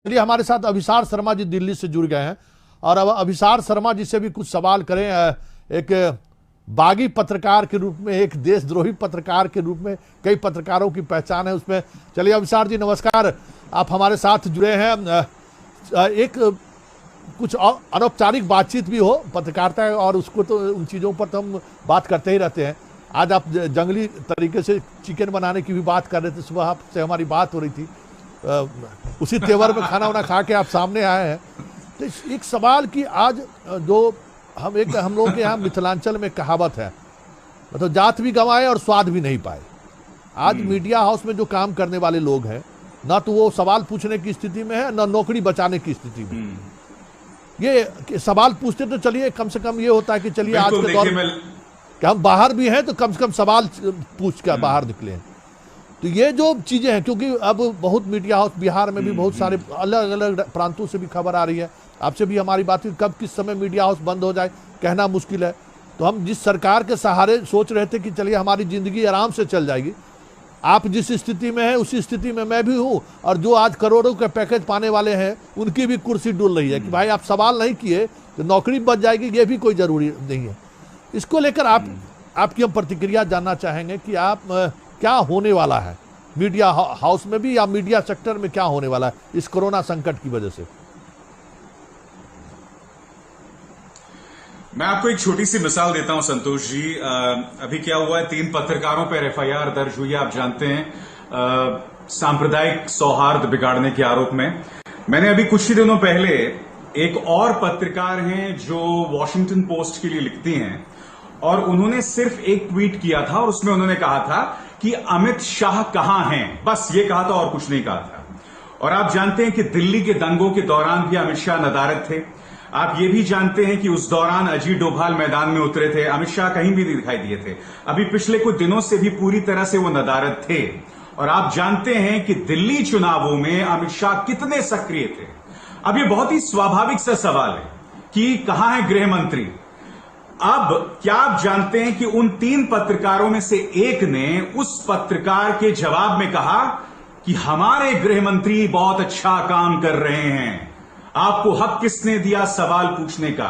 चलिए, हमारे साथ अभिसार शर्मा जी दिल्ली से जुड़ गए हैं और अब अभिसार शर्मा जी से भी कुछ सवाल करें। एक बागी पत्रकार के रूप में, एक देशद्रोही पत्रकार के रूप में कई पत्रकारों की पहचान है उसमें। चलिए अभिसार जी नमस्कार, आप हमारे साथ जुड़े हैं। एक कुछ अनौपचारिक बातचीत भी हो पत्रकारिता, और उसको तो उन चीज़ों पर तो हम बात करते ही रहते हैं। आज आप जंगली तरीके से चिकन बनाने की भी बात कर रहे थे, सुबह आपसे हमारी बात हो रही थी, उसी तेवर में खाना वाना खा के आप सामने आए हैं। तो एक सवाल कि आज जो हम लोगों के यहाँ मिथिलांचल में कहावत है, मतलब जात भी गंवाए और स्वाद भी नहीं पाए। आज मीडिया हाउस में जो काम करने वाले लोग हैं, ना तो वो सवाल पूछने की स्थिति में है, ना नौकरी बचाने की स्थिति में। ये सवाल पूछते तो चलिए, कम से कम ये होता है कि चलिए आज के दौर में कि हम बाहर भी हैं तो कम से कम सवाल पूछ कर बाहर निकले। तो ये जो चीजें हैं, क्योंकि अब बहुत मीडिया हाउस बिहार में भी बहुत सारे अलग अलग प्रांतों से भी खबर आ रही है, आपसे भी हमारी बात हुई, कब किस समय मीडिया हाउस बंद हो जाए कहना मुश्किल है। तो हम जिस सरकार के सहारे सोच रहे थे कि चलिए हमारी जिंदगी आराम से चल जाएगी, आप जिस स्थिति में है उसी स्थिति में मैं भी हूँ, और जो आज करोड़ों के पैकेज पाने वाले हैं उनकी भी कुर्सी डुल रही है कि भाई आप सवाल नहीं किए तो नौकरी बच जाएगी, ये भी कोई जरूरी नहीं है। इसको लेकर आपकी हम प्रतिक्रिया जानना चाहेंगे कि आप क्या होने वाला है मीडिया हाउस में भी, या मीडिया सेक्टर में क्या होने वाला है इस कोरोना संकट की वजह से। मैं आपको एक छोटी सी मिसाल देता हूं संतोष जी। अभी क्या हुआ है, 3 पत्रकारों पर एफआईआर दर्ज हुई है, आप जानते हैं, सांप्रदायिक सौहार्द बिगाड़ने के आरोप में। मैंने अभी कुछ ही दिनों पहले एक और पत्रकार हैं जो वॉशिंगटन पोस्ट के लिए लिखती हैं, और उन्होंने सिर्फ एक ट्वीट किया था और उसमें उन्होंने कहा था कि अमित शाह कहां हैं, बस ये कहा था और कुछ नहीं कहा था। और आप जानते हैं कि दिल्ली के दंगों के दौरान भी अमित शाह नदारद थे। आप ये भी जानते हैं कि उस दौरान अजीत डोभाल मैदान में उतरे थे, अमित शाह कहीं भी नहीं दिखाई दिए थे। अभी पिछले कुछ दिनों से भी पूरी तरह से वो नदारद थे। और आप जानते हैं कि दिल्ली चुनावों में अमित शाह कितने सक्रिय थे। अब ये बहुत ही स्वाभाविक सा सवाल है कि कहां है गृह मंत्री। अब क्या आप जानते हैं कि उन 3 पत्रकारों में से एक ने उस पत्रकार के जवाब में कहा कि हमारे गृह मंत्री बहुत अच्छा काम कर रहे हैं, आपको हक किसने दिया सवाल पूछने का।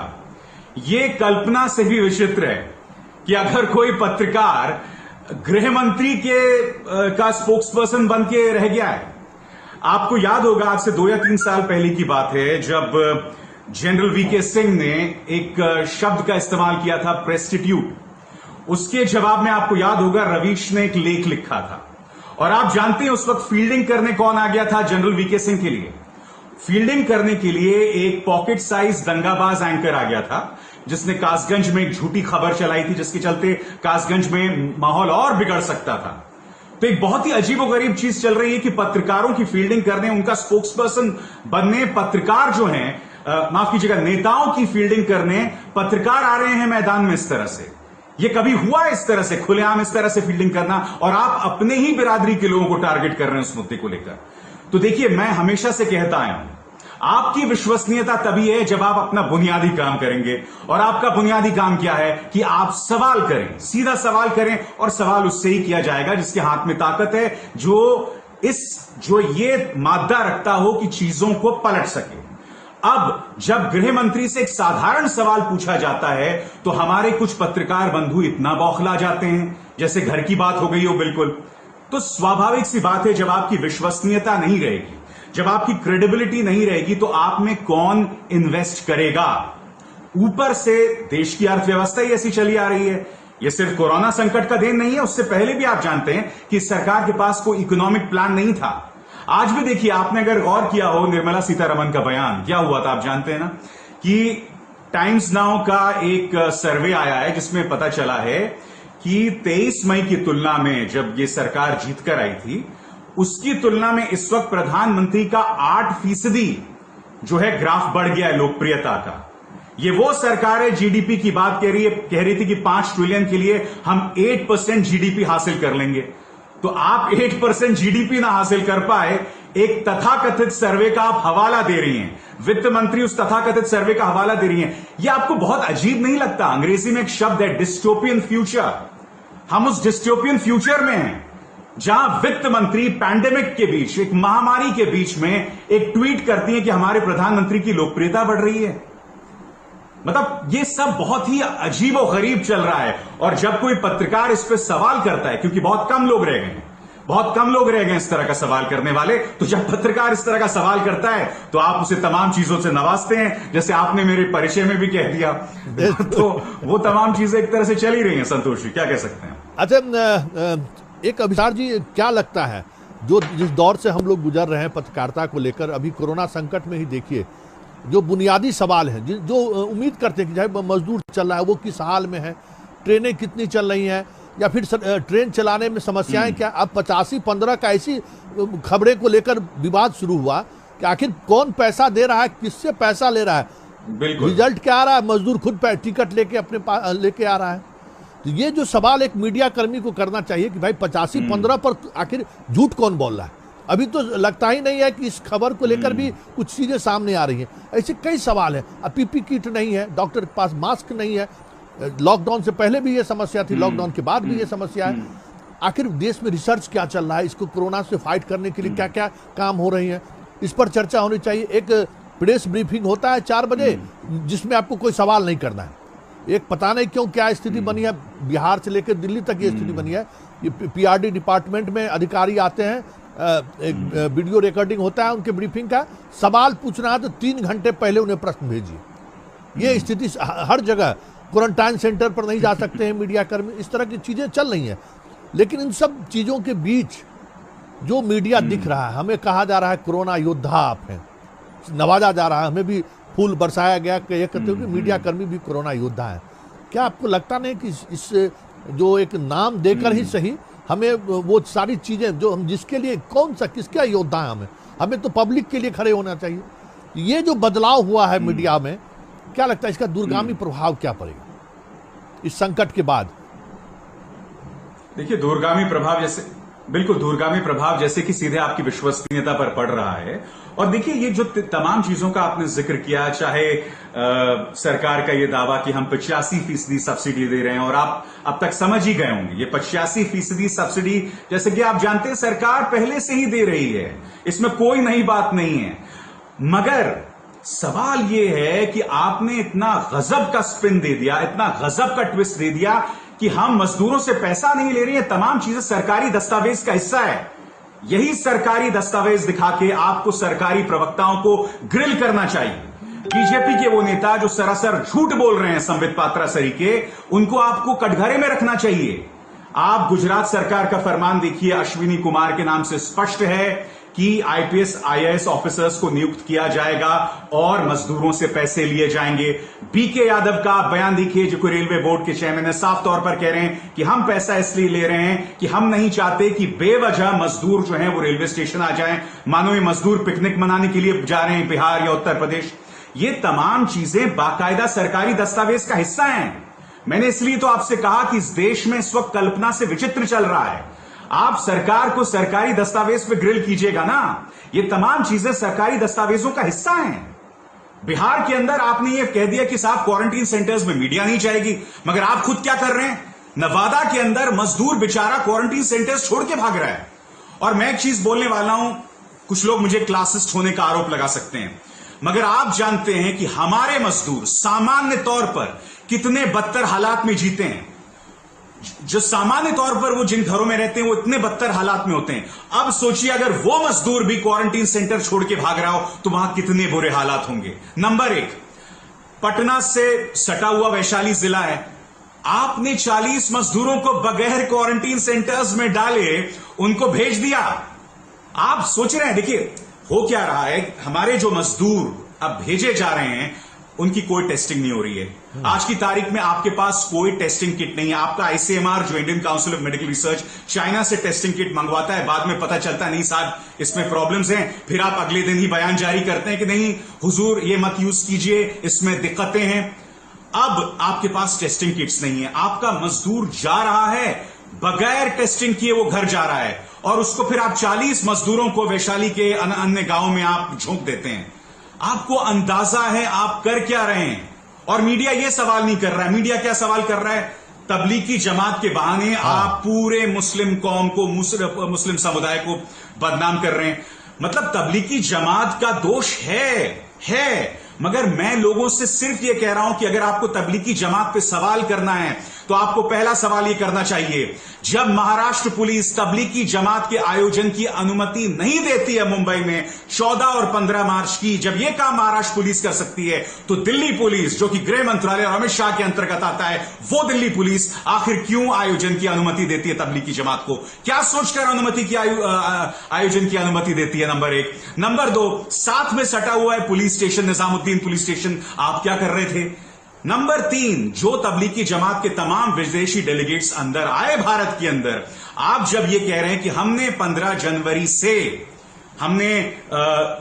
यह कल्पना से भी विचित्र है कि अगर कोई पत्रकार गृह मंत्री का स्पोक्सपर्सन बन के रह गया है। आपको याद होगा, आज से 2 या 3 साल पहले की बात है, जब जनरल वीके सिंह ने एक शब्द का इस्तेमाल किया था, प्रेस्टिट्यूट। उसके जवाब में आपको याद होगा रवीश ने एक लेख लिखा था, और आप जानते हैं उस वक्त फील्डिंग करने कौन आ गया था जनरल वीके सिंह के लिए। फील्डिंग करने के लिए एक पॉकेट साइज दंगाबाज एंकर आ गया था, जिसने कासगंज में एक झूठी खबर चलाई थी, जिसके चलते कासगंज में माहौल और बिगड़ सकता था। तो एक बहुत ही अजीबोगरीब चीज चल रही है कि पत्रकारों की फील्डिंग करने, उनका स्पोक्सपर्सन बनने पत्रकार जो हैं, माफ कीजिएगा, नेताओं की फील्डिंग करने पत्रकार आ रहे हैं मैदान में इस तरह से। यह कभी हुआ इस तरह से खुलेआम इस तरह से फील्डिंग करना, और आप अपने ही बिरादरी के लोगों को टारगेट कर रहे हैं उस मुद्दे को लेकर। तो देखिए, मैं हमेशा से कहता आया हूं, आपकी विश्वसनीयता तभी है जब आप अपना बुनियादी काम करेंगे। और आपका बुनियादी काम क्या है कि आप सवाल करें, सीधा सवाल करें, और सवाल उससे ही किया जाएगा जिसके हाथ में ताकत है, जो ये मादा रखता हो कि चीजों को पलट सके। अब जब गृह मंत्री से एक साधारण सवाल पूछा जाता है तो हमारे कुछ पत्रकार बंधु इतना बौखला जाते हैं जैसे घर की बात हो गई हो बिल्कुल। तो स्वाभाविक सी बात है, जब आपकी विश्वसनीयता नहीं रहेगी, जब आपकी क्रेडिबिलिटी नहीं रहेगी, तो आप में कौन इन्वेस्ट करेगा। ऊपर से देश की अर्थव्यवस्था ही ऐसी चली आ रही है। यह सिर्फ कोरोना संकट का देन नहीं है, उससे पहले भी आप जानते हैं कि सरकार के पास कोई इकोनॉमिक प्लान नहीं था। आज भी देखिए, आपने अगर गौर किया हो निर्मला सीतारमण का बयान क्या हुआ था, आप जानते हैं ना, कि टाइम्स नाउ का एक सर्वे आया है जिसमें पता चला है कि 23 मई की तुलना में, जब ये सरकार जीतकर आई थी, उसकी तुलना में इस वक्त प्रधानमंत्री का 8% जो है ग्राफ बढ़ गया है लोकप्रियता का। ये वो सरकार है, जीडीपी की बात कह रही थी कि 5 ट्रिलियन के लिए हम 8% जीडीपी हासिल कर लेंगे। तो आप 8% जीडीपी ना हासिल कर पाए, एक तथाकथित सर्वे का आप हवाला दे रही हैं, वित्त मंत्री उस तथाकथित सर्वे का हवाला दे रही हैं। यह आपको बहुत अजीब नहीं लगता? अंग्रेजी में एक शब्द है डिस्टोपियन फ्यूचर। हम उस डिस्टोपियन फ्यूचर में हैं। जहां वित्त मंत्री पैंडेमिक के बीच, एक महामारी के बीच में एक ट्वीट करती है कि हमारे प्रधानमंत्री की लोकप्रियता बढ़ रही है। मतलब ये सब बहुत ही अजीब और गरीब चल रहा है। और जब कोई पत्रकार इस पे सवाल करता है, क्योंकि बहुत कम लोग रह गए हैं, बहुत कम लोग रह गए इस तरह का सवाल करने वाले, तो जब पत्रकार इस तरह का सवाल करता है तो आप उसे तमाम चीजों से नवाजते हैं, जैसे आपने मेरे परिचय में भी कह दिया। तो वो तमाम चीजें एक तरह से चल ही रही हैं। संतोष जी, क्या कह सकते हैं? अच्छा, एक अभिसार जी, क्या लगता है जो जिस दौर से हम लोग गुजर रहे हैं पत्रकारिता को लेकर, अभी कोरोना संकट में ही देखिए, जो बुनियादी सवाल है, जो उम्मीद करते हैं कि चाहे मजदूर चल रहा है वो किस हाल में है, ट्रेनें कितनी चल रही हैं, या फिर ट्रेन चलाने में समस्याएं क्या, अब 85-15 का ऐसी खबरें को लेकर विवाद शुरू हुआ कि आखिर कौन पैसा दे रहा है, किससे पैसा ले रहा है, बिल्कुल रिजल्ट क्या आ रहा है, मजदूर खुद टिकट लेके अपने लेके आ रहा है। तो ये जो सवाल एक मीडिया कर्मी को करना चाहिए कि भाई 85-15 पर आखिर झूठ कौन बोल रहा है। अभी तो लगता ही नहीं है कि इस खबर को लेकर भी कुछ चीजें सामने आ रही हैं। ऐसे कई सवाल हैं। अब पीपी किट नहीं है, डॉक्टर के पास मास्क नहीं है, लॉकडाउन से पहले भी ये समस्या थी, लॉकडाउन के बाद भी ये समस्या है। आखिर देश में रिसर्च क्या चल रहा है, इसको कोरोना से फाइट करने के लिए क्या क्या काम हो रही है, इस पर चर्चा होनी चाहिए। एक प्रेस ब्रीफिंग होता है 4 बजे, जिसमें आपको कोई सवाल नहीं करना है। एक पता नहीं क्यों क्या स्थिति बनी है, बिहार से लेकर दिल्ली तक ये स्थिति बनी है। ये पीआरडी डिपार्टमेंट में अधिकारी आते हैं, एक वीडियो रिकॉर्डिंग होता है उनके ब्रीफिंग का, सवाल पूछना है तो 3 घंटे पहले उन्हें प्रश्न भेजिए। ये स्थिति हर जगह, क्वारंटाइन सेंटर पर नहीं जा सकते हैं मीडिया कर्मी, इस तरह की चीजें चल रही हैं। लेकिन इन सब चीजों के बीच जो मीडिया दिख रहा है, हमें कहा जा रहा है कोरोना योद्धा आप हैं, नवाजा जा रहा है, हमें भी फूल बरसाया गया कि ये कहते हो कि मीडिया कर्मी भी कोरोना योद्धा है। क्या आपको लगता नहीं कि इस जो एक नाम देकर ही सही हमें वो सारी चीजें जो हम जिसके लिए कौन सा किसका योद्धा है, हमें तो पब्लिक के लिए खड़े होना चाहिए। ये जो बदलाव हुआ है मीडिया में, क्या लगता है इसका दूरगामी प्रभाव क्या पड़ेगा इस संकट के बाद? देखिए, दूरगामी प्रभाव जैसे, बिल्कुल दूरगामी प्रभाव जैसे कि सीधे आपकी विश्वसनीयता पर पड़ रहा है। और देखिए, ये जो तमाम चीजों का आपने जिक्र किया, चाहे सरकार का ये दावा कि हम 85% सब्सिडी दे रहे हैं, और आप अब तक समझ ही गए होंगे ये 85% सब्सिडी, जैसे कि आप जानते हैं, सरकार पहले से ही दे रही है, इसमें कोई नई बात नहीं है। मगर सवाल यह है कि आपने इतना गजब का स्पिन दे दिया, इतना गजब का ट्विस्ट दे दिया कि हम मजदूरों से पैसा नहीं ले रहे हैं, तमाम चीजें सरकारी दस्तावेज का हिस्सा है। यही सरकारी दस्तावेज दिखा के आपको सरकारी प्रवक्ताओं को ग्रिल करना चाहिए। बीजेपी के वो नेता जो सरासर झूठ बोल रहे हैं संबित पात्रा सरीके, उनको आपको कटघरे में रखना चाहिए। आप गुजरात सरकार का फरमान देखिए, अश्विनी कुमार के नाम से स्पष्ट है कि आईपीएस आईएएस ऑफिसर्स को नियुक्त किया जाएगा और मजदूरों से पैसे लिए जाएंगे। बीके यादव का बयान देखिए, जो रेलवे बोर्ड के चेयरमैन है, साफ तौर पर कह रहे हैं कि हम पैसा इसलिए ले रहे हैं कि हम नहीं चाहते कि बेवजह मजदूर जो हैं वो रेलवे स्टेशन आ जाएं, मानो ये मजदूर पिकनिक मनाने के लिए जा रहे हैं बिहार या उत्तर प्रदेश। ये तमाम चीजें बाकायदा सरकारी दस्तावेज का हिस्सा हैं। मैंने इसलिए तो आपसे कहा कि इस देश में इस वक्त कल्पना से विचित्र चल रहा है। आप सरकार को सरकारी दस्तावेज पे ग्रिल कीजिएगा ना, ये तमाम चीजें सरकारी दस्तावेजों का हिस्सा हैं। बिहार के अंदर आपने ये कह दिया कि साहब क्वारंटीन सेंटर्स में मीडिया नहीं जाएगी, मगर आप खुद क्या कर रहे हैं? नवादा के अंदर मजदूर बेचारा क्वारंटीन सेंटर्स छोड़ के भाग रहा है। और मैं एक चीज बोलने वाला हूं, कुछ लोग मुझे क्लासिस्ट होने का आरोप लगा सकते हैं, मगर आप जानते हैं कि हमारे मजदूर सामान्य तौर पर कितने बदतर हालात में जीते हैं। जो सामान्य तौर पर वो जिन घरों में रहते हैं वो इतने बदतर हालात में होते हैं। अब सोचिए अगर वो मजदूर भी क्वारंटीन सेंटर छोड़ के भाग रहा हो तो वहां कितने बुरे हालात होंगे। नंबर 1, पटना से सटा हुआ वैशाली जिला है। आपने 40 मजदूरों को बगैर क्वारंटीन सेंटर्स में डाले उनको भेज दिया। आप सोच रहे हैं, देखिए हो क्या रहा है, हमारे जो मजदूर अब भेजे जा रहे हैं उनकी कोई टेस्टिंग नहीं हो रही है। आज की तारीख में आपके पास कोई टेस्टिंग किट नहीं है। आपका आईसीएमआर जो Indian council of medical research China से टेस्टिंग किट मंगवाता है, बाद में पता चलता नहीं साहब इसमें प्रॉब्लम्स हैं, फिर आप अगले दिन ही बयान जारी करते हैं कि नहीं हुजूर ये मत यूज कीजिए, इसमें दिक्कतें हैं। अब आपके पास टेस्टिंग किट्स नहीं है, आपका मजदूर जा रहा है बगैर टेस्टिंग किए, वो घर जा रहा है, और उसको फिर आप 40 मजदूरों को वैशाली के अन्य गांव में आप झोंक देते हैं। आपको अंदाजा है आप कर क्या रहे हैं। और मीडिया यह सवाल नहीं कर रहा है। मीडिया क्या सवाल कर रहा है? तबलीगी जमात के बहाने आप पूरे मुस्लिम कौम को, मुस्लिम समुदाय को बदनाम कर रहे हैं। मतलब तबलीगी जमात का दोष है, मगर मैं लोगों से सिर्फ ये कह रहा हूं कि अगर आपको तबलीगी जमात पे सवाल करना है तो आपको पहला सवाल ये करना चाहिए, जब महाराष्ट्र पुलिस तबलीगी जमात के आयोजन की अनुमति नहीं देती है मुंबई में 14 और 15 मार्च की, जब यह काम महाराष्ट्र पुलिस कर सकती है, तो दिल्ली पुलिस, जो कि गृह मंत्रालय और अमित शाह के अंतर्गत आता है, वो दिल्ली पुलिस आखिर क्यों आयोजन की अनुमति देती है तबलीगी जमात को? क्या सोचकर आयोजन की अनुमति देती है? नंबर 1। नंबर 2, साथ में सटा हुआ है police station, Nizamuddin police station, आप क्या कर रहे थे? नंबर 3, जो तबलीगी जमात के तमाम विदेशी डेलीगेट्स अंदर आए भारत के अंदर, आप जब ये कह रहे हैं कि हमने 15 जनवरी से हमने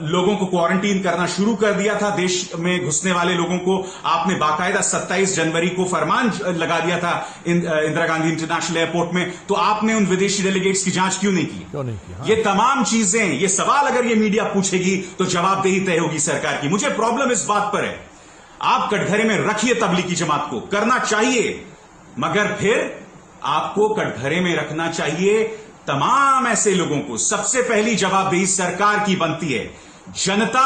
लोगों को क्वारंटीन करना शुरू कर दिया था, देश में घुसने वाले लोगों को, आपने बाकायदा 27 जनवरी को फरमान लगा दिया था इंदिरा गांधी इंटरनेशनल एयरपोर्ट में, तो आपने उन विदेशी डेलीगेट्स की जांच क्यों नहीं की? हाँ। ये तमाम चीजें, ये सवाल अगर ये मीडिया पूछेगी तो जवाबदेही तय होगी सरकार की। मुझे प्रॉब्लम इस बात पर है, आप कटघरे में रखिए तबलीगी जमात को, करना चाहिए, मगर फिर आपको कटघरे में रखना चाहिए तमाम ऐसे लोगों को। सबसे पहली जवाबदेही सरकार की बनती है। जनता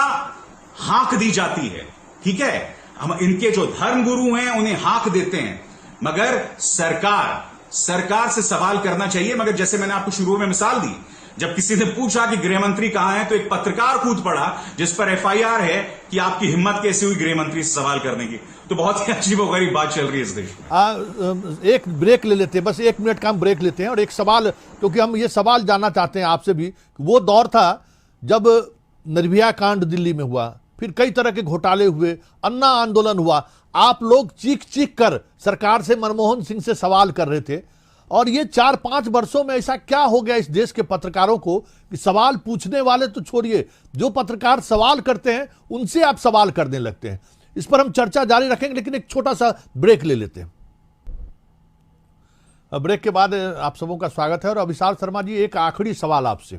हाक दी जाती है, ठीक है, हम इनके जो धर्मगुरु हैं उन्हें हाक देते हैं, मगर सरकार से सवाल करना चाहिए। मगर जैसे मैंने आपको शुरू में मिसाल दी, जब किसी ने पूछा कि गृह मंत्री कहां है, तो एक पत्रकार कूद पड़ा जिस पर एफआईआर है कि आपकी हिम्मत कैसे हुई गृह मंत्री से सवाल करने की। तो बहुत ही अजीबोगरीब बात चल रही है इस देश में। एक ब्रेक ले लेते हैं, बस 1 मिनट का हम ब्रेक लेते हैं, और एक सवाल, क्योंकि हम ये सवाल जानना चाहते हैं आपसे भी। वो दौर था जब निर्भया कांड दिल्ली में हुआ, फिर कई तरह के घोटाले हुए, अन्ना आंदोलन हुआ, आप लोग चीख कर सरकार से, मनमोहन सिंह से सवाल कर रहे थे, और ये 4-5 वर्षों में ऐसा क्या हो गया इस देश के पत्रकारों को कि सवाल पूछने वाले तो छोड़िए, जो पत्रकार सवाल करते हैं उनसे आप सवाल करने लगते हैं। इस पर हम चर्चा जारी रखेंगे, लेकिन एक छोटा सा ब्रेक ले लेते हैं। ब्रेक के बाद आप सबों का स्वागत है। और अभिसार शर्मा जी, एक आखिरी सवाल आपसे,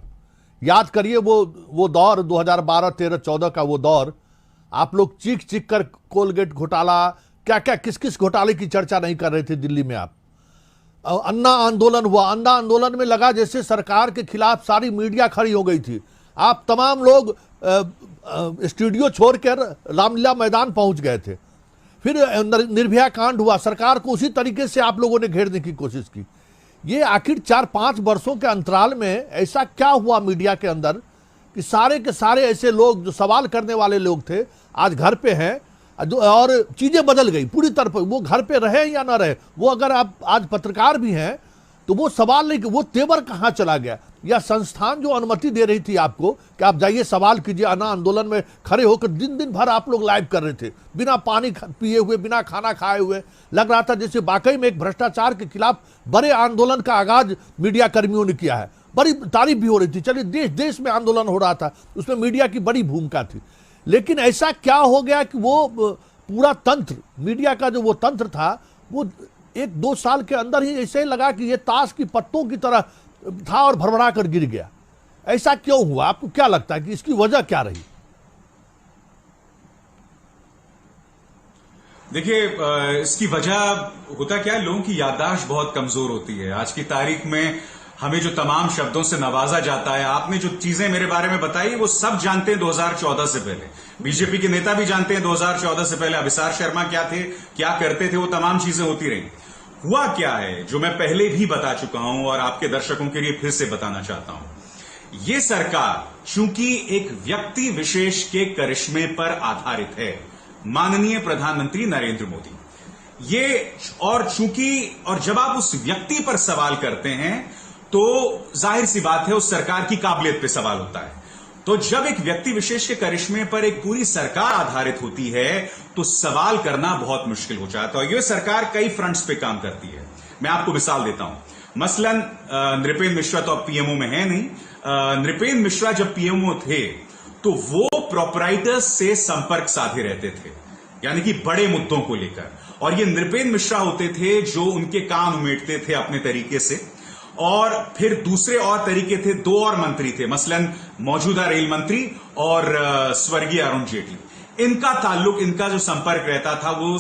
याद करिए वो दौर 2012, 13, 14 का वो दौर, आप लोग चीख कर कोलगेट घोटाला, क्या क्या किस किस घोटाले की चर्चा नहीं कर रहे थे दिल्ली में आप। अन्ना आंदोलन हुआ, अन्ना आंदोलन में लगा जैसे सरकार के खिलाफ सारी मीडिया खड़ी हो गई थी, आप तमाम लोग स्टूडियो छोड़कर रामलीला मैदान पहुंच गए थे। फिर निर्भया कांड हुआ, सरकार को उसी तरीके से आप लोगों ने घेरने की कोशिश की। ये आखिर 4-5 वर्षों के अंतराल में ऐसा क्या हुआ मीडिया के अंदर कि सारे के सारे ऐसे लोग जो सवाल करने वाले लोग थे आज घर पे हैं, और चीजें बदल गई पूरी तरह। वो घर पे रहे या ना रहे, वो अगर आप आज पत्रकार भी हैं तो वो सवाल नहीं, वो तेवर कहां चला गया, या संस्थान जो अनुमति दे रही थी आपको कि आप जाइए सवाल कीजिए, अन्ना आंदोलन में खड़े होकर दिन भर आप लोग लाइव कर रहे थे, बिना पानी पिए हुए, बिना खाना खाए हुए, लग रहा था जैसे वाकई में एक भ्रष्टाचार के खिलाफ बड़े आंदोलन का आगाज मीडिया कर्मियों ने किया है। बड़ी तारीफ भी हो रही थी, चलिए देश देश में आंदोलन हो रहा था, उसमें मीडिया की बड़ी भूमिका थी। लेकिन ऐसा क्या हो गया कि वो पूरा तंत्र, मीडिया का जो वो तंत्र था, वो 1-2 साल के अंदर ही ऐसे लगा कि ये ताश की पत्तों की तरह था और भरभरा कर गिर गया। ऐसा क्यों हुआ? आपको क्या लगता है कि इसकी वजह क्या रही? देखिए, इसकी वजह होता क्या है, लोगों की याददाश्त बहुत कमजोर होती है। आज की तारीख में हमें जो तमाम शब्दों से नवाजा जाता है, आपने जो चीजें मेरे बारे में बताई वो सब जानते हैं 2014 से पहले, बीजेपी के नेता भी जानते हैं 2014 से पहले अभिसार शर्मा क्या थे, क्या करते थे, वो तमाम चीजें होती रही। हुआ क्या है जो मैं पहले भी बता चुका हूं और आपके दर्शकों के लिए फिर से बताना चाहता हूं। ये सरकार चूंकि एक व्यक्ति विशेष के करिश्मे पर आधारित है, माननीय प्रधानमंत्री नरेंद्र मोदी, ये और जब आप उस व्यक्ति पर सवाल करते हैं तो जाहिर सी बात है उस सरकार की काबिलियत पे सवाल होता है। तो जब एक व्यक्ति विशेष के करिश्मे पर एक पूरी सरकार आधारित होती है तो सवाल करना बहुत मुश्किल हो जाता है। यह सरकार कई फ्रंट्स पे काम करती है। मैं आपको मिसाल देता हूं, मसलन नृपेंद्र मिश्रा तो अब पीएमओ में है नहीं। नृपेंद्र मिश्रा जब पीएमओ थे तो वो प्रोपराइटर्स से संपर्क साधे रहते थे, यानी कि बड़े मुद्दों को लेकर, और ये नृपेंद्र मिश्रा होते थे जो उनके कान उमेटते थे अपने तरीके से। और फिर दूसरे और तरीके थे, 2 और मंत्री थे, मसलन मौजूदा रेल मंत्री और स्वर्गीय अरुण जेटली। इनका ताल्लुक, इनका जो संपर्क रहता था वो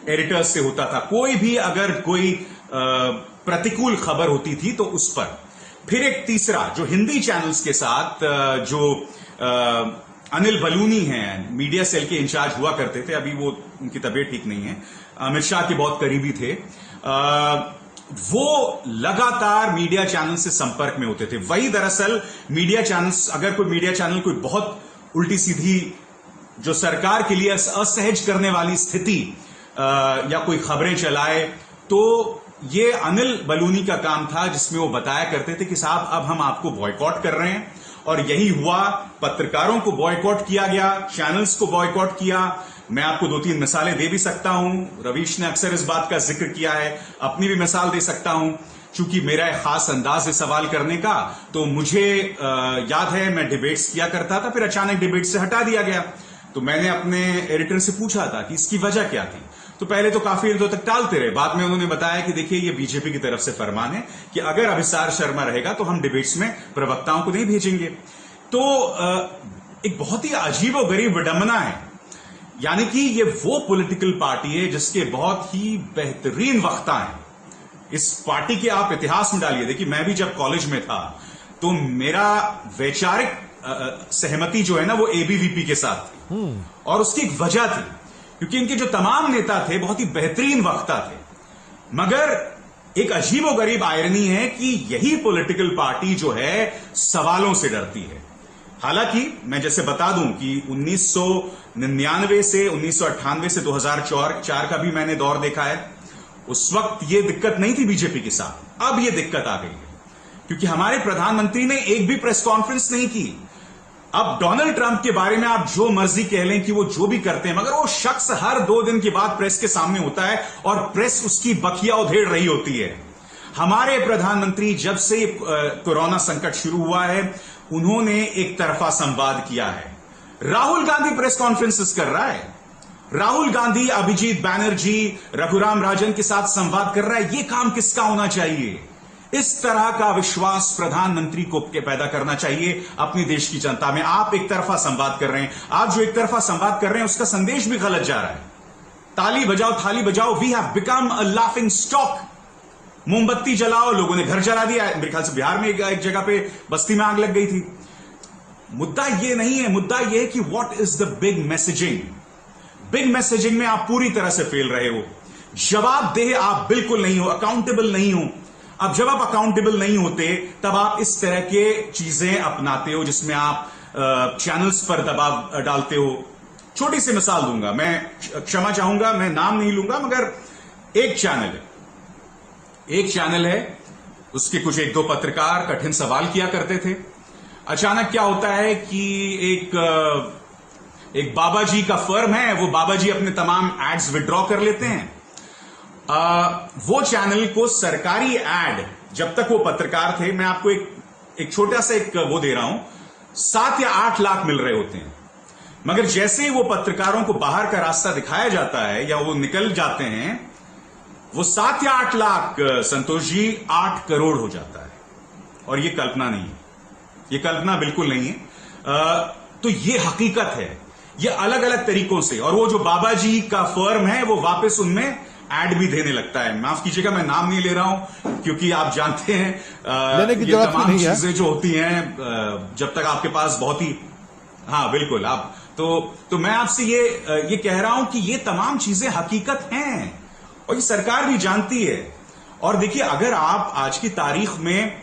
एडिटर्स से होता था। कोई भी अगर कोई प्रतिकूल खबर होती थी तो उस पर। फिर एक तीसरा जो हिंदी चैनल्स के साथ जो अनिल बलूनी हैं, मीडिया सेल के इंचार्ज हुआ करते थे, अभी वो उनकी तबीयत ठीक नहीं है, अमित शाह के बहुत करीबी थे, वो लगातार मीडिया चैनल से संपर्क में होते थे। वही दरअसल मीडिया चैनल्स, अगर कोई मीडिया चैनल कोई बहुत उल्टी सीधी जो सरकार के लिए असहज करने वाली स्थिति या कोई खबरें चलाए, तो ये अनिल बलूनी का काम था, जिसमें वो बताया करते थे कि साहब अब हम आपको बॉयकॉट कर रहे हैं। और यही हुआ, पत्रकारों को बॉयकॉट किया गया, चैनल्स को बॉयकॉट किया। मैं आपको 2-3 मिसालें दे भी सकता हूं, रवीश ने अक्सर इस बात का जिक्र किया है, अपनी भी मिसाल दे सकता हूं। चूंकि मेरा एक खास अंदाज है सवाल करने का, तो मुझे याद है मैं डिबेट्स किया करता था, फिर अचानक डिबेट से हटा दिया गया। तो मैंने अपने एडिटर से पूछा था कि इसकी वजह क्या थी। तो पहले तो काफी दिनों तक टालते रहे, बाद में उन्होंने बताया कि देखिए ये बीजेपी की तरफ से फरमान है कि अगर अभिसार शर्मा रहेगा तो हम डिबेट्स में प्रवक्ताओं को नहीं भेजेंगे। तो एक बहुत ही अजीब और गरीब विडंबना है, यानी कि ये वो पॉलिटिकल पार्टी है जिसके बहुत ही बेहतरीन वक्ता हैं। इस पार्टी के आप इतिहास में डालिए। देखिए, मैं भी जब कॉलेज में था तो मेरा वैचारिक सहमति जो है ना वो एबीवीपी के साथ थी, और उसकी एक वजह थी क्योंकि इनके जो तमाम नेता थे बहुत ही बेहतरीन वक्ता थे। मगर एक अजीबोगरीब आयरनी है कि यही पॉलिटिकल पार्टी जो है सवालों से डरती है। हालांकि मैं जैसे बता दूं कि 1999 से 1998 से 2004 का भी मैंने दौर देखा है। उस वक्त ये दिक्कत नहीं थी बीजेपी के साथ, अब ये दिक्कत आ गई है क्योंकि हमारे प्रधानमंत्री ने एक भी प्रेस कॉन्फ्रेंस नहीं की। अब डोनाल्ड ट्रंप के बारे में आप जो मर्जी कह लें कि वो जो भी करते हैं, मगर वो शख्स हर 2 दिन के बाद प्रेस के सामने होता है और प्रेस उसकी बखिया उधेड़ रही होती है। हमारे प्रधानमंत्री जब से कोरोना संकट शुरू हुआ है, उन्होंने एक तरफा संवाद किया है। राहुल गांधी प्रेस कॉन्फ्रेंसेस कर रहा है, राहुल गांधी अभिजीत बैनर्जी, रघुराम राजन के साथ संवाद कर रहा है। यह काम किसका होना चाहिए? इस तरह का विश्वास प्रधानमंत्री को पैदा करना चाहिए अपनी देश की जनता में। आप एक तरफा संवाद कर रहे हैं, आप जो एक तरफा संवाद कर रहे हैं उसका संदेश भी गलत जा रहा है। ताली बजाओ थाली बजाओ, we have become a laughing stock. मोमबत्ती जलाओ, लोगों ने घर जला दिया। मेरे ख्याल से बिहार में एक जगह पे बस्ती में आग लग गई थी। मुद्दा ये नहीं है, मुद्दा ये है कि what is the big messaging. Big messaging में आप पूरी तरह से फेल रहे हो, जवाबदेह आप बिल्कुल नहीं हो, अकाउंटेबल नहीं हो। अब जब आप अकाउंटेबल नहीं होते तब आप इस तरह के चीजें अपनाते हो जिसमें आप चैनल्स पर दबाव डालते हो। छोटी सी मिसाल दूंगा, मैं क्षमा चाहूंगा, मैं नाम नहीं लूंगा, मगर एक चैनल है, उसके कुछ 1-2 पत्रकार कठिन सवाल किया करते थे। अचानक क्या होता है कि एक बाबा जी का फर्म है, वो बाबा जी अपने तमाम एड्स विड्रॉ कर लेते हैं। वो चैनल को सरकारी एड, जब तक वो पत्रकार थे, मैं आपको एक छोटा सा एक वो दे रहा हूं, 7 या 8 लाख मिल रहे होते हैं। मगर जैसे ही वो पत्रकारों को बाहर का रास्ता दिखाया जाता है या वो निकल जाते हैं, वो 7 या 8 लाख संतोष जी 8 करोड़ हो जाता है। और ये कल्पना नहीं है, ये कल्पना बिल्कुल नहीं है। तो ये हकीकत है, ये अलग अलग तरीकों से। और वो जो बाबा जी का फर्म है वो वापस उनमें ऐड भी देने लगता है। माफ कीजिएगा, मैं नाम नहीं ले रहा हूं क्योंकि आप जानते हैं ये तमाम चीजें जो होती हैं, जब तक आपके पास बहुत ही, हाँ बिल्कुल, आप तो मैं आपसे ये कह रहा हूं कि ये तमाम चीजें हकीकत हैं और ये सरकार भी जानती है। और देखिए, अगर आप आज की तारीख में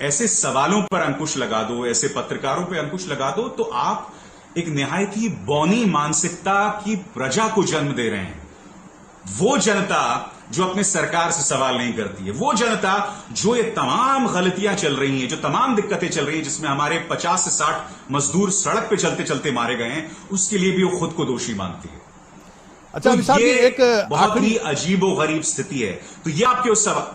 ऐसे सवालों पर अंकुश लगा दो, ऐसे पत्रकारों पर अंकुश लगा दो, तो आप एक निहायत ही बौनी मानसिकता की प्रजा को जन्म दे रहे हैं। वो जनता जो अपने सरकार से सवाल नहीं करती है, वो जनता जो ये तमाम गलतियां चल रही हैं, जो तमाम दिक्कतें चल रही हैं, जिसमें हमारे 50 से 60 मजदूर सड़क पे चलते चलते मारे गए हैं, उसके लिए भी वो खुद को दोषी मानती है। अच्छा, तो ये एक बहुत ही अजीबो गरीब स्थिति है। तो ये आपके उस सवाल,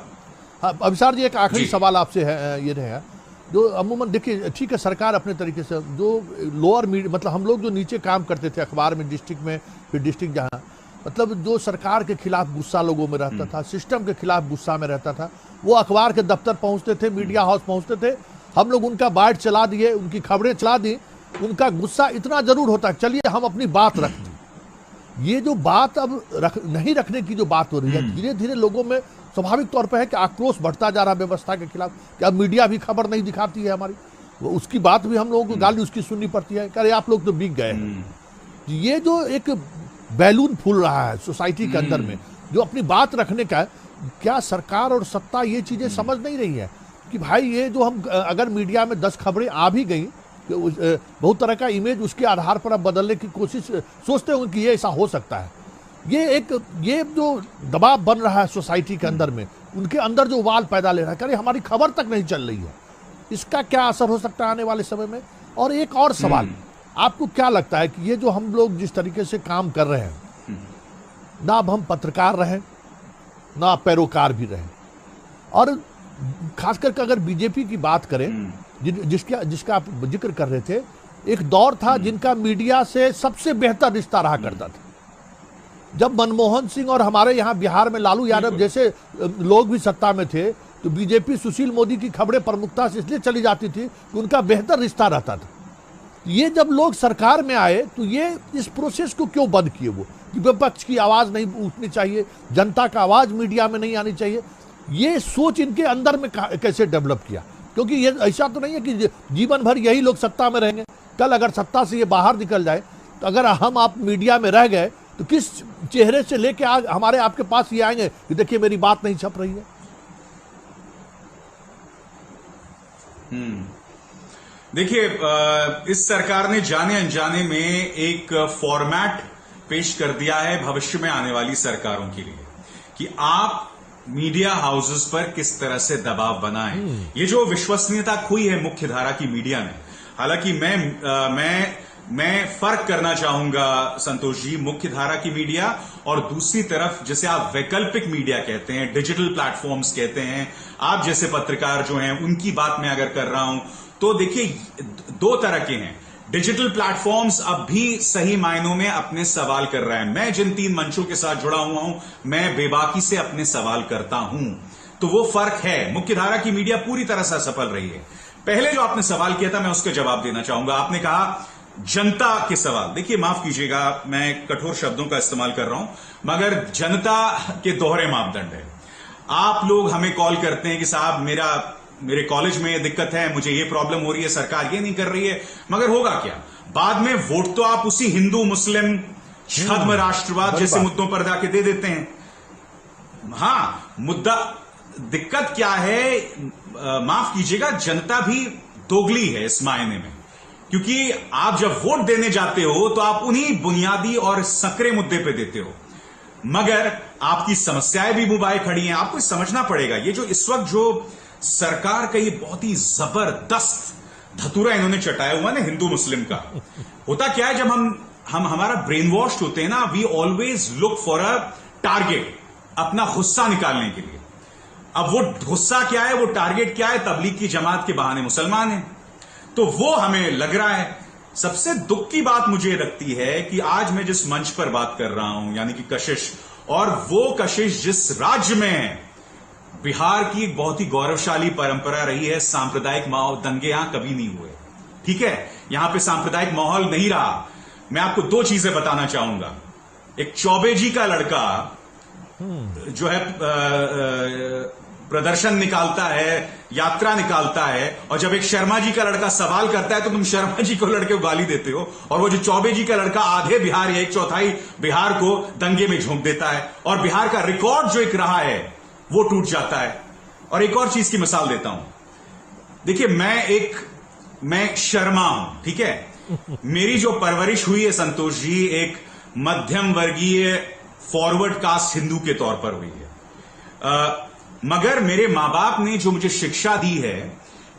हाँ अभिसार जी, एक आखिरी सवाल आपसे है, ये रहेगा जो अमूमन देखिए, ठीक है, सरकार अपने तरीके से जो लोअर मीडिया, मतलब हम लोग जो नीचे काम करते थे अखबार में, डिस्ट्रिक्ट में, फिर डिस्ट्रिक्ट जहाँ, मतलब जो सरकार के खिलाफ गुस्सा लोगों में रहता था, सिस्टम के खिलाफ गुस्सा में रहता था, वो अखबार के दफ्तर पहुंचते थे, मीडिया हाउस पहुंचते थे। हम लोग उनका बाइट चला दिए, उनकी खबरें चला दी, उनका गुस्सा इतना जरूर होता, चलिए हम अपनी बात रख दी। ये जो बात अब नहीं रखने की जो बात हो रही है, धीरे धीरे लोगों में स्वाभाविक तौर पर है कि आक्रोश बढ़ता जा रहा है व्यवस्था के खिलाफ, कि अब मीडिया भी खबर नहीं दिखाती है हमारी, वो उसकी बात भी हम लोगों को गाली उसकी सुननी पड़ती है, अरे आप लोग तो बिक गए हैं। ये जो एक बैलून फूल रहा है सोसाइटी के अंदर में, जो अपनी बात रखने का है, क्या सरकार और सत्ता ये चीजें समझ नहीं रही है कि भाई ये जो हम अगर मीडिया में 10 खबरें आ भी गई, बहुत तरह का इमेज उसके आधार पर अब बदलने की कोशिश सोचते होंगे कि ये ऐसा हो सकता है। ये जो दबाव बन रहा है सोसाइटी के अंदर में, उनके अंदर जो उबाल पैदा ले रहा है, अरे हमारी खबर तक नहीं चल रही है, इसका क्या असर हो सकता है आने वाले समय में। और एक और सवाल, आपको क्या लगता है कि ये जो हम लोग जिस तरीके से काम कर रहे हैं, ना अब हम पत्रकार रहे ना पैरोकार भी रहे, और खासकर अगर बीजेपी की बात करें, जिसका आप जिक्र कर रहे थे, एक दौर था जिनका मीडिया से सबसे बेहतर रिश्ता रहा करता था। जब मनमोहन सिंह और हमारे यहाँ बिहार में लालू यादव जैसे लोग भी सत्ता में थे, तो बीजेपी सुशील मोदी की खबरें प्रमुखता से इसलिए चली जाती थी कि उनका बेहतर रिश्ता रहता था। ये जब लोग सरकार में आए तो ये इस प्रोसेस को क्यों बंद किए, वो कि विपक्ष की आवाज नहीं उठनी चाहिए, जनता का आवाज मीडिया में नहीं आनी चाहिए, ये सोच इनके अंदर में कैसे डेवलप किया? क्योंकि ये ऐसा तो नहीं है कि जीवन भर यही लोग सत्ता में रहेंगे, कल अगर सत्ता से ये बाहर निकल जाए, तो अगर हम आप मीडिया में रह गए तो किस चेहरे से लेके हमारे आपके पास ये आएंगे कि देखिए मेरी बात नहीं छप रही है। देखिए, इस सरकार ने जाने अनजाने में एक फॉर्मेट पेश कर दिया है भविष्य में आने वाली सरकारों के लिए, कि आप मीडिया हाउसेस पर किस तरह से दबाव बनाएं। ये जो विश्वसनीयता खोई है मुख्य धारा की मीडिया ने, हालांकि मैं फर्क करना चाहूंगा संतोष जी, मुख्य धारा की मीडिया और दूसरी तरफ जिसे आप वैकल्पिक मीडिया कहते हैं, डिजिटल प्लेटफॉर्म्स कहते हैं, आप जैसे पत्रकार जो हैं उनकी बात मैं अगर कर रहा हूं तो देखिए दो तरह के हैं। डिजिटल प्लेटफॉर्म्स अब भी सही मायनों में अपने सवाल कर रहे हैं। मैं जिन 3 मंचों के साथ जुड़ा हुआ हूं, मैं बेबाकी से अपने सवाल करता हूं, तो वो फर्क है। मुख्य धारा की मीडिया पूरी तरह से असफल रही है। पहले जो आपने सवाल किया था मैं उसका जवाब देना चाहूंगा। आपने कहा जनता के सवाल, देखिए माफ कीजिएगा मैं कठोर शब्दों का इस्तेमाल कर रहा हूं, मगर जनता के दोहरे मापदंड है। आप लोग हमें कॉल करते हैं कि साहब मेरे कॉलेज में ये दिक्कत है, मुझे ये प्रॉब्लम हो रही है, सरकार ये नहीं कर रही है, मगर होगा क्या? बाद में वोट तो आप उसी हिंदू मुस्लिम छद्म राष्ट्रवाद जैसे मुद्दों पर जाके दे देते हैं। मुद्दा दिक्कत क्या है, माफ कीजिएगा, जनता भी दोगली है इस मायने में, क्योंकि आप जब वोट देने जाते हो तो आप उन्हीं बुनियादी और सकरे मुद्दे पे देते हो, मगर आपकी समस्याएं भी मुबाए खड़ी हैं। आपको समझना पड़ेगा, ये जो इस वक्त जो सरकार का ये बहुत ही जबरदस्त धतूरा इन्होंने चटाया हुआ ना हिंदू मुस्लिम का, होता क्या है, जब हम हमारा ब्रेन वॉश होते हैं ना, we always look for a target, अपना गुस्सा निकालने के लिए। अब वो गुस्सा क्या है, वो टारगेट क्या है? तबलीग की जमात के बहाने मुसलमान हैं, तो वो हमें लग रहा है। सबसे दुख की बात मुझे लगती है कि आज मैं जिस मंच पर बात कर रहा हूं, यानी कि कशिश, और वो कशिश जिस राज्य में है, बिहार की एक बहुत ही गौरवशाली परंपरा रही है, सांप्रदायिक माहौल, दंगे यहां कभी नहीं हुए, ठीक है, यहां पे सांप्रदायिक माहौल नहीं रहा। मैं आपको 2 चीजें बताना चाहूंगा। एक चौबे जी का लड़का जो है प्रदर्शन निकालता है, यात्रा निकालता है, और जब एक शर्मा जी का लड़का सवाल करता है तो तुम शर्मा जी को लड़के को गाली देते हो, और वो जो चौबे जी का लड़का आधे बिहार या 1/4 बिहार को दंगे में झोंक देता है, और बिहार का रिकॉर्ड जो एक रहा है वो टूट जाता है। और एक और चीज की मिसाल देता हूं, देखिए मैं शर्मा हूं, ठीक है, मेरी जो परवरिश हुई है संतोष जी, एक मध्यम वर्गीय फॉरवर्ड कास्ट हिंदू के तौर पर हुई है, मगर मेरे मां बाप ने जो मुझे शिक्षा दी है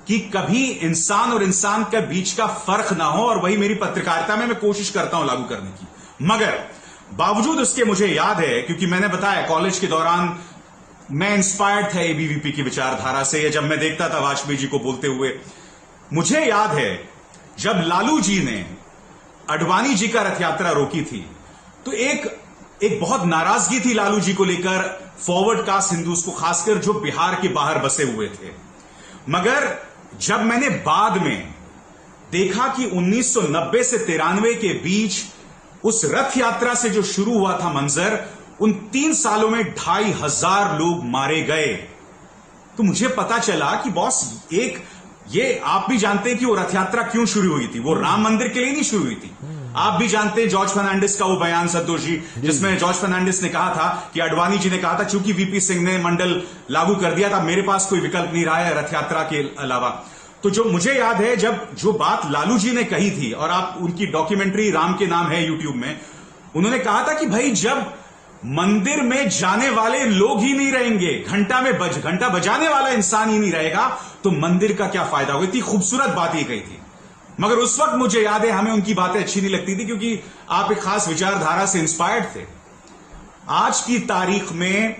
कि कभी इंसान और इंसान के बीच का फर्क ना हो, और वही मेरी पत्रकारिता में मैं कोशिश करता हूं लागू करने की। मगर बावजूद उसके मुझे याद है, क्योंकि मैंने बताया कॉलेज के दौरान मैं इंस्पायर्ड था एबीवीपी की विचारधारा से, जब मैं देखता था वाजपेयी जी को बोलते हुए। मुझे याद है जब लालू जी ने अडवाणी जी का रथ यात्रा रोकी थी, तो एक बहुत नाराजगी थी लालू जी को लेकर फॉरवर्ड कास्ट हिंदूज को, खासकर जो बिहार के बाहर बसे हुए थे। मगर जब मैंने बाद में देखा कि 1990 से 93 के बीच उस रथ यात्रा से जो शुरू हुआ था मंजर, उन 3 सालों में 2,500 लोग मारे गए। तो मुझे पता चला कि बॉस, ये आप भी जानते हैं कि वो रथ यात्रा क्यों शुरू हुई थी। वो राम मंदिर के लिए नहीं शुरू हुई थी। आप भी जानते हैं जॉर्ज फर्नांडिस का वो बयान, संतोष जी, जिसमें जॉर्ज फर्नांडिस ने कहा था कि अडवाणी जी ने कहा था, चूंकि वीपी सिंह ने मंडल लागू कर दिया था, मेरे पास कोई विकल्प नहीं रहा है रथ यात्रा के अलावा। तो जो मुझे याद है, जब जो बात लालू जी ने कही थी, और आप उनकी डॉक्यूमेंट्री राम के नाम है यूट्यूब में, उन्होंने कहा था कि भाई जब मंदिर में जाने वाले लोग ही नहीं रहेंगे, घंटा बजाने वाला इंसान ही नहीं रहेगा, तो मंदिर का क्या फायदा होगा। इतनी खूबसूरत बात ये कही थी। मगर उस वक्त मुझे याद है, हमें उनकी बातें अच्छी नहीं लगती थी, क्योंकि आप एक खास विचारधारा से इंस्पायर्ड थे। आज की तारीख में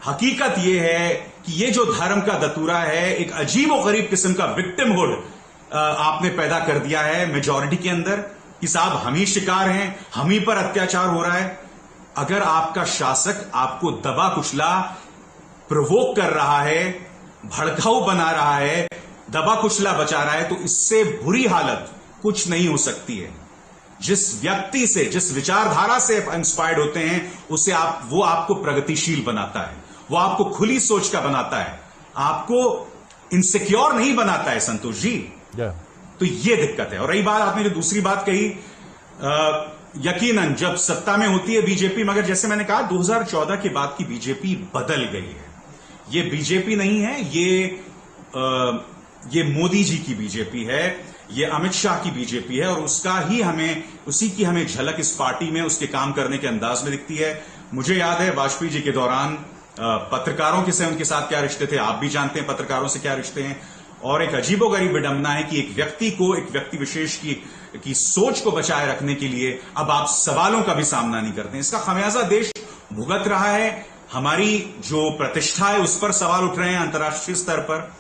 हकीकत यह है कि ये जो धर्म का दतूरा है, एक अजीब और गरीब किस्म का विक्टिमहुड आपने पैदा कर दिया है मेजॉरिटी के अंदर, कि साहब हम ही शिकार हैं, हम ही पर अत्याचार हो रहा है। अगर आपका शासक आपको दबा कुचला, प्रोवोक कर रहा है, भड़काऊ बना रहा है, दबा कुचला बचा रहा है, तो इससे बुरी हालत कुछ नहीं हो सकती है। जिस व्यक्ति से, जिस विचारधारा से इंस्पायर्ड होते हैं, वो आपको प्रगतिशील बनाता है, वो आपको खुली सोच का बनाता है, आपको इनसिक्योर नहीं बनाता है, संतोष जी। तो ये दिक्कत है। और रही बात, आपने जो दूसरी बात कही, यकीनन जब सत्ता में होती है बीजेपी, मगर जैसे मैंने कहा 2014 के बाद की बीजेपी बदल गई है। ये बीजेपी नहीं है, ये मोदी जी की बीजेपी है, ये अमित शाह की बीजेपी है, और उसी की हमें झलक इस पार्टी में, उसके काम करने के अंदाज में दिखती है। मुझे याद है वाजपेयी जी के दौरान पत्रकारों के से उनके साथ क्या रिश्ते थे, आप भी जानते हैं पत्रकारों से क्या रिश्ते हैं। और एक अजीबोगरीब विडंबना है कि एक व्यक्ति विशेष की सोच को बचाए रखने के लिए अब आप सवालों का भी सामना नहीं करते हैं। इसका खमियाजा देश भुगत रहा है। हमारी जो प्रतिष्ठा है उस पर सवाल उठ रहे हैं अंतर्राष्ट्रीय स्तर पर।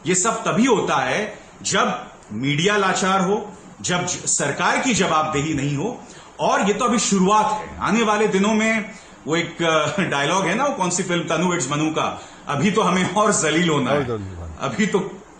यह सब तभी होता है जब मीडिया लाचार हो, जब सरकार की जवाबदेही नहीं हो। और ये तो अभी शुरुआत है। आने वाले दिनों में वो एक डायलॉग है ना, वो कौन सी फिल्म, तनु इट्स मनु का, अभी तो हमें और जलील होना है।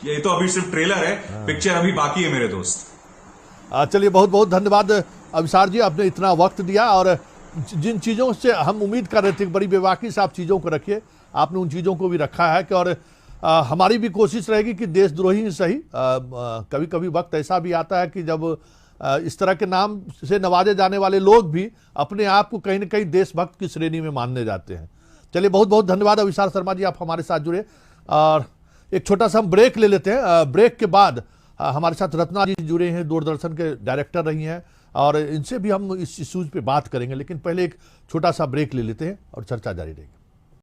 ये तो अभी सिर्फ ट्रेलर है, पिक्चर अभी बाकी है मेरे दोस्त। चलिए, बहुत बहुत धन्यवाद अभिसार जी, आपने इतना वक्त दिया। और जिन चीज़ों से हम उम्मीद कर रहे थे, बड़ी बेबाकी से आप चीज़ों को रखिए, आपने उन चीज़ों को भी रखा है। कि और हमारी भी कोशिश रहेगी कि देशद्रोही ही सही, कभी कभी वक्त ऐसा भी आता है कि जब इस तरह के नाम से नवाजे जाने वाले लोग भी अपने आप को कहीं ना कहीं देशभक्त की श्रेणी में मानने जाते हैं। चलिए, बहुत बहुत धन्यवाद अभिसार शर्मा जी, आप हमारे साथ जुड़े। और एक छोटा सा हम ब्रेक ले लेते हैं। ब्रेक के बाद हमारे साथ रत्ना जी जुड़े हैं, दूरदर्शन के डायरेक्टर रही हैं, और इनसे भी हम इस इशूज पे बात करेंगे। लेकिन पहले एक छोटा सा ब्रेक ले लेते हैं और चर्चा जारी रहेगी।